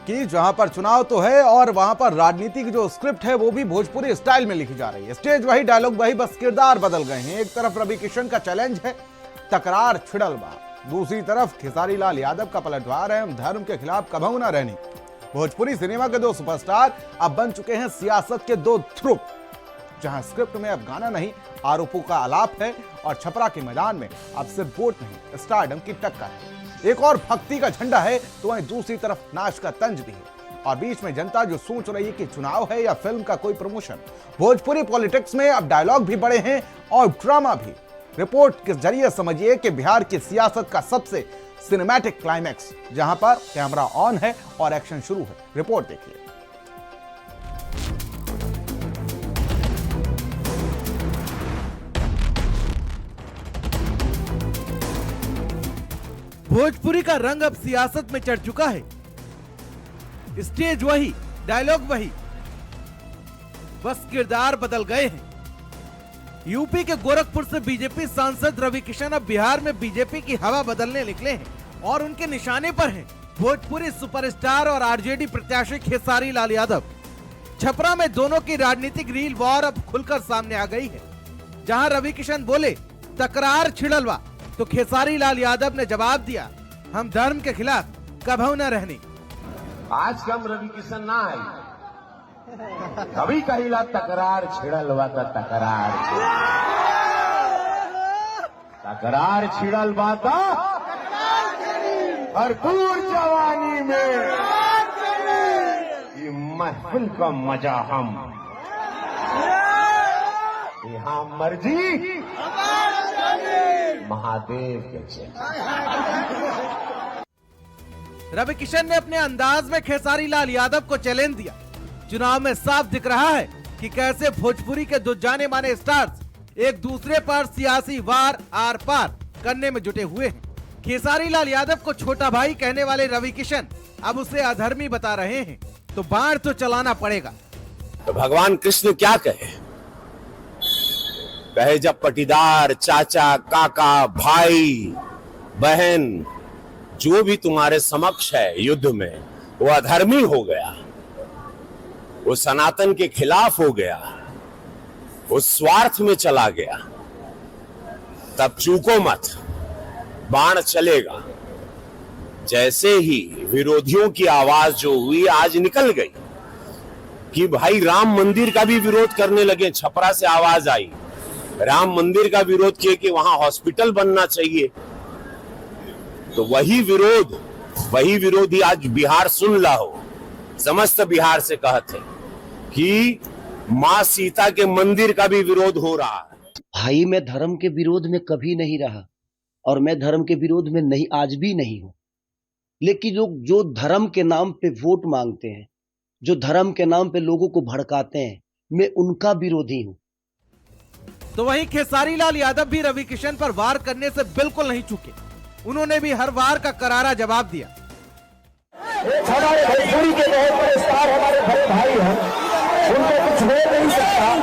की, जहां पर चुनाव तो है और वहां पर राजनीति की जो स्क्रिप्ट है वो भी भोजपुरी स्टाइल में लिखी जा रही है। स्टेज वही, डायलॉग वही, बस किरदार बदल गए हैं। एक तरफ रवि किशन का चैलेंज है, तकरार छिड़ल बा, दूसरी तरफ खेसारी लाल यादव का पलटवार है, धर्म के खिलाफ कभू न रहनी। भोजपुरी सिनेमा के दो सुपरस्टार अब बन चुके हैं सियासत के दो ध्रुव, जहां स्क्रिप्ट में अब गाना नहीं आरोपों का आलाप है और छपरा के मैदान में अब सिर्फ वोट नहीं स्टारडम की टक्कर है। एक और भक्ति का झंडा है तो वहीं दूसरी तरफ नाच का तंज भी है और बीच में जनता जो सोच रही है कि चुनाव है या फिल्म का कोई प्रमोशन। भोजपुरी पॉलिटिक्स में अब डायलॉग भी बड़े हैं और ड्रामा भी। रिपोर्ट के जरिए समझिए कि बिहार की सियासत का सबसे सिनेमैटिक क्लाइमैक्स, जहां पर कैमरा ऑन है और एक्शन शुरू है। रिपोर्ट देखिए। भोजपुरी का रंग अब सियासत में चढ़ चुका है। स्टेज वही, डायलॉग वही, बस किरदार बदल गए हैं। यूपी के गोरखपुर से बीजेपी सांसद रवि किशन अब बिहार में बीजेपी की हवा बदलने निकले हैं और उनके निशाने पर हैं भोजपुरी सुपरस्टार और आरजेडी प्रत्याशी खेसारी लाल यादव। छपरा में दोनों की राजनीतिक रील वॉर अब खुलकर सामने आ गई है। जहां रवि किशन बोले तकरार छिड़लवा, तो खेसारी लाल यादव ने जवाब दिया, हम धर्म के खिलाफ कभू न रहनी। आज कम रवि किशन ना आई, कभी कहिला तकरार छिड़ल बाता, तकरार छिड़ल बाता भरपूर जवानी में ये महफिल का मजा हम, यहाँ मर्जी महादेव के रवि किशन ने अपने अंदाज में खेसारी लाल यादव को चैलेंज दिया। चुनाव में साफ दिख रहा है कि कैसे भोजपुरी के दो जाने माने स्टार्स एक दूसरे पर सियासी वार आर पार करने में जुटे हुए हैं। खेसारी लाल यादव को छोटा भाई कहने वाले रवि किशन अब उसे अधर्मी बता रहे हैं, तो बाढ़ तो चलाना पड़ेगा। तो भगवान कृष्ण क्या कहे जब पटीदार, चाचा, काका, भाई, बहन जो भी तुम्हारे समक्ष है युद्ध में, वो अधर्मी हो गया, वो सनातन के खिलाफ हो गया, वो स्वार्थ में चला गया, तब चूको मत, बाण चलेगा। जैसे ही विरोधियों की आवाज जो हुई आज निकल गई कि भाई राम मंदिर का भी विरोध करने लगे। छपरा से आवाज आई, राम मंदिर का विरोध किए कि वहां हॉस्पिटल बनना चाहिए। तो वही विरोधी आज बिहार सुन ला हो, समस्त बिहार से कहते कि मां सीता के मंदिर का भी विरोध हो रहा है। भाई मैं धर्म के विरोध में कभी नहीं रहा और मैं धर्म के विरोध में नहीं, आज भी नहीं हूं। लेकिन लोग जो धर्म के नाम पे वोट मांगते हैं, जो धर्म के नाम पे लोगों को भड़काते हैं, मैं उनका विरोधी हूं। तो वहीं खेसारी लाल यादव भी रवि किशन पर वार करने से बिल्कुल नहीं चूके। उन्होंने भी हर वार का करारा जवाब दिया। हमारे भोजपुरी के बहुत बड़े स्टार हमारे बड़े भाई हैं, उनको कुछ हो नहीं सकता।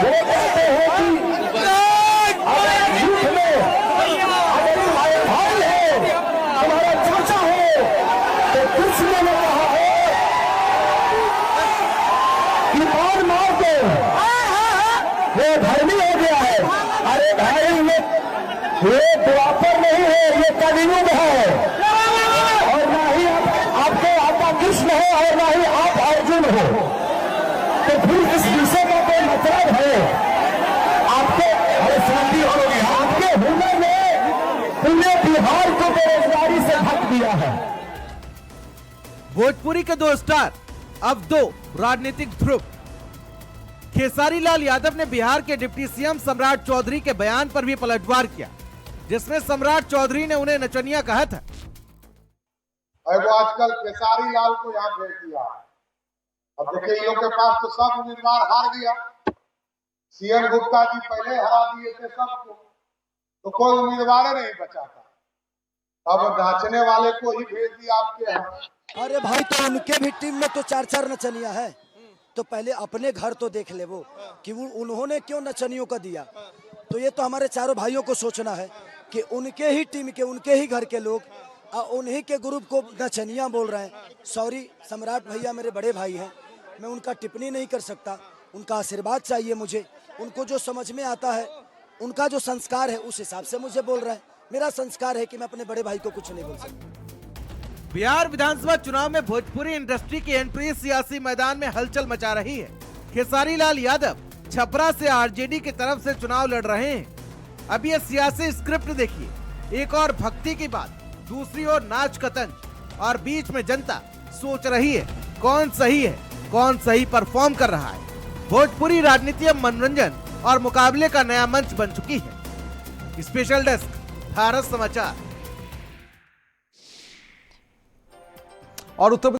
वो कहते हैं कि अगर युद्ध में अगर तुम्हारे भाई है, तुम्हारा चाचा है, तो कृष्ण ने कहा है कि बाण मार दो, वो धर्मी हो गया है। अरे भाई ये द्वापर नहीं है, ये कलियुग है, और ना ही आपको आपका कृष्ण हो और ना ही आप अर्जुन हो। तो फिर इस विषय का कोई मतलब है? आपके आपके हुनर ने पूरे बिहार को बेरोजगारी से ढक दिया है। भोजपुरी के दो स्टार, अब दो राजनीतिक ध्रुव। खेसारी लाल यादव ने बिहार के डिप्टी सीएम सम्राट चौधरी के बयान पर भी पलटवार किया, जिसमें सम्राट चौधरी ने उन्हें नचनिया कहा था। वो आजकल खेसारी लाल को यहाँ भेज दिया। अब देखिए इन लोग के पास तो सब उम्मीदवार हार गया। सीएम गुप्ता जी पहले हरा दिए थे सबको, तो कोई उम्मीदवार नहीं बचा था। अब नाचने वाले को ही भेज दिया आपके यहाँ। अरे भाई, तो उनके भी टीम में तो 4-4 नचनिया है, तो पहले अपने घर तो देख ले वो कि वो उन्होंने क्यों नचनियों का दिया। तो ये तो हमारे चारों भाइयों को सोचना है कि उनके ही टीम के, उनके ही घर के लोग उन्हीं के ग्रुप को नचनिया बोल रहे हैं। सॉरी, सम्राट भैया मेरे बड़े भाई हैं, मैं उनका टिप्पणी नहीं कर सकता, उनका आशीर्वाद चाहिए मुझे। उनको जो समझ में आता है, उनका जो संस्कार है उस हिसाब से मुझे बोल रहे हैं। मेरा संस्कार है कि मैं अपने बड़े भाई को कुछ नहीं बोल सकता। बिहार विधानसभा चुनाव में भोजपुरी इंडस्ट्री की एंट्री सियासी मैदान में हलचल मचा रही है। खेसारी लाल यादव छपरा से आरजेडी की तरफ से चुनाव लड़ रहे हैं। अब ये सियासी स्क्रिप्ट देखिए, एक और भक्ति की बात, दूसरी ओर नाच का तंज, और बीच में जनता सोच रही है कौन सही है, कौन सही परफॉर्म कर रहा है। भोजपुरी राजनीति अब मनोरंजन और मुकाबले का नया मंच बन चुकी है। स्पेशल डेस्क, भारत समाचार। और उत्तर